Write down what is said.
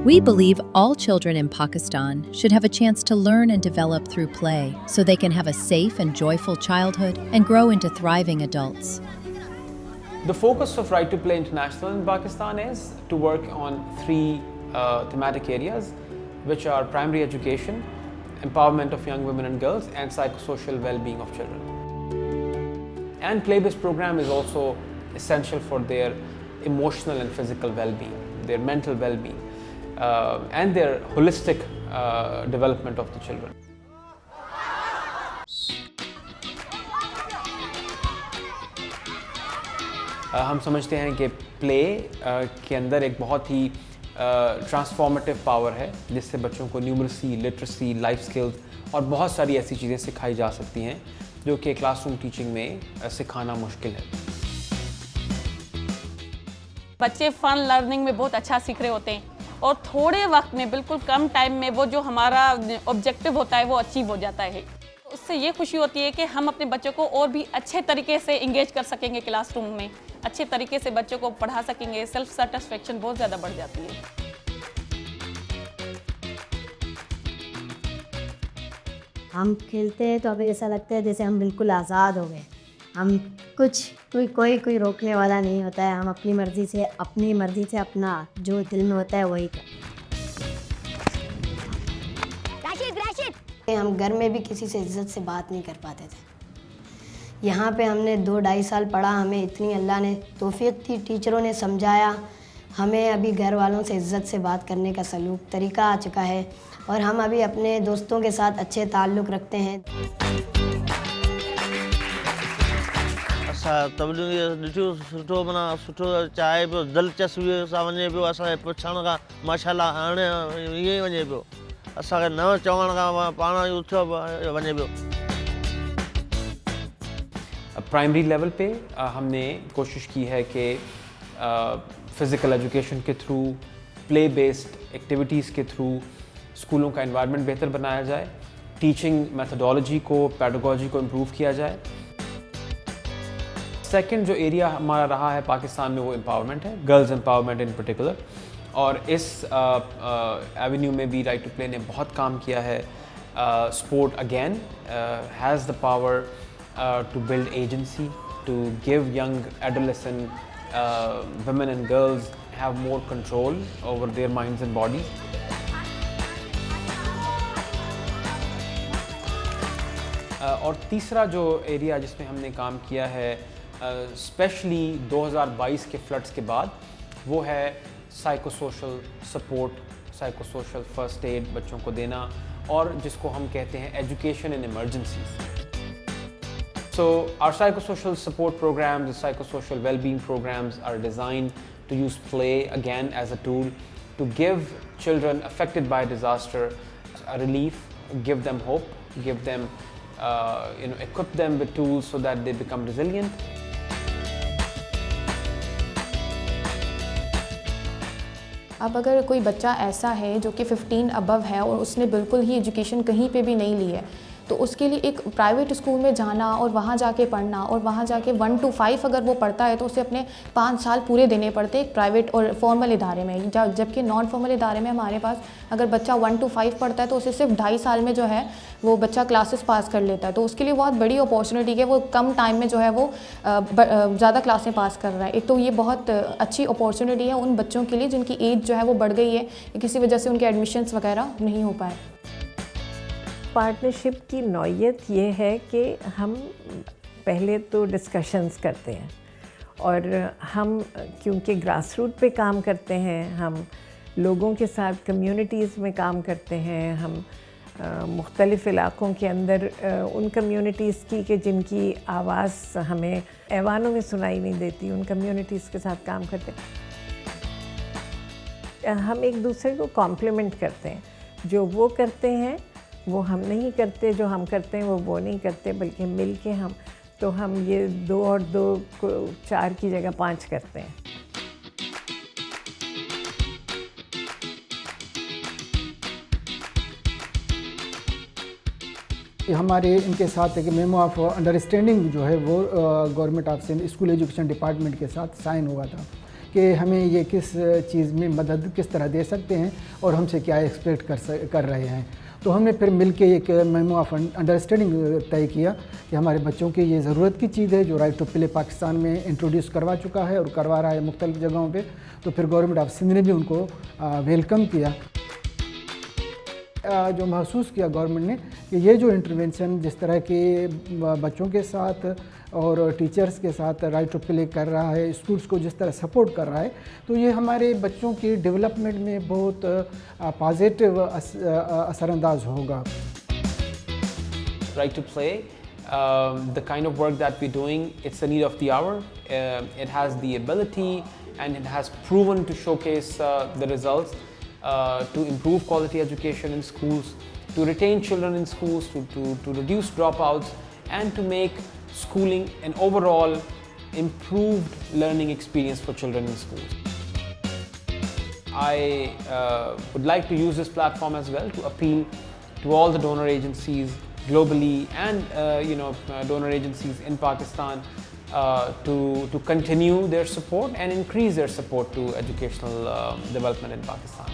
We believe all children in Pakistan should have a chance to learn and develop through play so they can have a safe and joyful childhood and grow into thriving adults. The focus of Right to Play International in Pakistan is to work on three thematic areas, which are primary education, empowerment of young women and girls, and psychosocial well-being of children. And play-based program is also essential for their emotional and physical well-being, their mental well-being, and their holistic development of the children. हम समझते हैं कि play के अंदर एक बहुत ही transformative power है, जिससे बच्चों को न्यूमरेसी, लिटरेसी, लाइफ स्किल्स और बहुत सारी ऐसी चीज़ें सिखाई जा सकती हैं जो कि क्लासरूम टीचिंग में सिखाना मुश्किल है। बच्चे फन लर्निंग में बहुत अच्छा सीख रहे होते हैं और थोड़े वक्त में, बिल्कुल कम टाइम में, वो जो हमारा ऑब्जेक्टिव होता है वो अचीव हो जाता है। उससे ये खुशी होती है कि हम अपने बच्चों को और भी अच्छे तरीके से इंगेज कर सकेंगे, क्लासरूम में अच्छे तरीके से बच्चों को पढ़ा सकेंगे। सेल्फ सेटिस्फेक्शन बहुत ज़्यादा बढ़ जाती है। हम खेलते हैं तो अभी ऐसा लगता है जैसे हम बिल्कुल आज़ाद हो गए। हम कोई रोकने वाला नहीं होता है। हम अपनी मर्ज़ी से अपना जो दिल में होता है वही करते हैं। हम घर में भी किसी से इज्जत से बात नहीं कर पाते थे। यहाँ पे हमने 2-2.5 साल पढ़ा, हमें इतनी अल्लाह ने तौफीक थी, टीचरों ने समझाया, हमें अभी घर वालों से इज्जत से बात करने का सलूक तरीका आ चुका है और हम अभी अपने दोस्तों के साथ अच्छे ताल्लुक़ रखते हैं। असां तबलीग ॾिठो सुठो माना सुठो चाहे पियो, दिलचस्पी सां वञे पियो, असांखे पुछण खां माशाल्लाह हाणे ईअं ई वञे पियो, असांखे न चवण खां पाण ई उथियो वञे पियो। प्राइमरी लेवल पे हमने कोशिश की है कि फ़िज़िकल एजुकेशन के थ्रू, प्ले बेस्ड एक्टिविटीज़ के थ्रू स्कूलों का एनवायरनमेंट बेहतर बनाया जाए, टीचिंग मेथडोलॉजी को, पेडागोजी को इम्प्रूव किया जाए। सेकंड जो एरिया हमारा रहा है पाकिस्तान में वो एम्पावरमेंट है, गर्ल्स एम्पावरमेंट इन पर्टिकुलर, और इस एवेन्यू में भी राइट टू प्ले ने बहुत काम किया है। Sport again has the power to build agency, to give young adolescent women and girls have more control over their minds and bodies. और तीसरा जो एरिया जिसमें हमने काम किया है स्पेशली 2022 के फ्लड्स के बाद, वो है psychosocial support, psychosocial first aid बच्चों को देना, और जिसको हम कहते हैं education in emergencies. So our psychosocial support programs, the psychosocial well-being programs are designed to use play again as a tool to give children affected by disaster a relief, give them hope, give them, equip them with tools so that they become resilient. अब अगर कोई बच्चा ऐसा है जो कि 15 above है और उसने बिल्कुल ही एजुकेशन कहीं पे भी नहीं ली है, तो उसके लिए एक प्राइवेट स्कूल में जाना और वहाँ जाके पढ़ना, और वहाँ जाके 1 to 5 अगर वो पढ़ता है तो उसे अपने 5 साल पूरे देने पड़ते हैं एक प्राइवेट और फॉर्मल इदारे में। जबकि नॉन फॉर्मल इदारे में हमारे पास अगर बच्चा 1 to 5 पढ़ता है तो उसे सिर्फ 2.5 साल में जो है वो बच्चा क्लासेस पास कर लेता है। तो उसके लिए बहुत बड़ी अपॉर्चुनिटी है, वो कम टाइम में जो है वो ज़्यादा क्लासें पास कर रहा है। एक तो ये बहुत अच्छी अपॉर्चुनिटी है उन बच्चों के लिए जिनकी एज जो है वो बढ़ गई है, किसी वजह से उनके एडमिशन्स वगैरह नहीं हो पाए। पार्टनरशिप की नौयत ये है कि हम पहले तो डिस्कशंस करते हैं, और हम क्योंकि ग्रास रूट पे काम करते हैं, हम लोगों के साथ कम्युनिटीज़ में काम करते हैं, हम मुख्तलिफ़ इलाक़ों के अंदर उन कम्युनिटीज़ की कि जिनकी आवाज़ हमें ऐवानों में सुनाई नहीं देती, उन कम्युनिटीज़ के साथ काम करते हैं। हम एक दूसरे को कॉम्प्लीमेंट करते हैं, जो वो करते हैं वो हम नहीं करते, जो हम करते हैं वो नहीं करते, बल्कि मिल के हम ये 2 और 2 को 4 की जगह 5 करते हैं। हमारे इनके साथ एक मेमो ऑफ अंडरस्टैंडिंग जो है वो government of Sindh school education department के साथ साइन हुआ था कि हमें ये किस चीज़ में मदद किस तरह दे सकते हैं और हमसे क्या एक्सपेक्ट कर रहे हैं। तो हमने फिर मिलके एक मेमो ऑफ अंडरस्टैंडिंग तय किया कि हमारे बच्चों की ये ज़रूरत की चीज़ है जो राइट टू प्ले पाकिस्तान में इंट्रोड्यूस करवा चुका है और करवा रहा है मुख्तलिफ़ जगहों पे। तो फिर गवर्नमेंट ऑफ सिंध ने भी उनको वेलकम किया। जो महसूस किया गवर्नमेंट ने कि ये जो इंटरवेंशन जिस तरह के बच्चों के साथ और टीचर्स के साथ राइट टू प्ले कर रहा है, स्कूल्स को जिस तरह सपोर्ट कर रहा है, तो ये हमारे बच्चों की डेवलपमेंट में बहुत पॉजिटिव असरअंदाज होगा। Right to play, the kind of work that we're doing, it's the need of the hour. It has the ability and it has proven to showcase the results to improve quality education in schools, to retain children in schools, to reduce dropouts, and to make schooling an overall improved learning experience for children in schools. I would like to use this platform as well to appeal to all the donor agencies globally and donor agencies in Pakistan to continue their support and increase their support to educational development in Pakistan.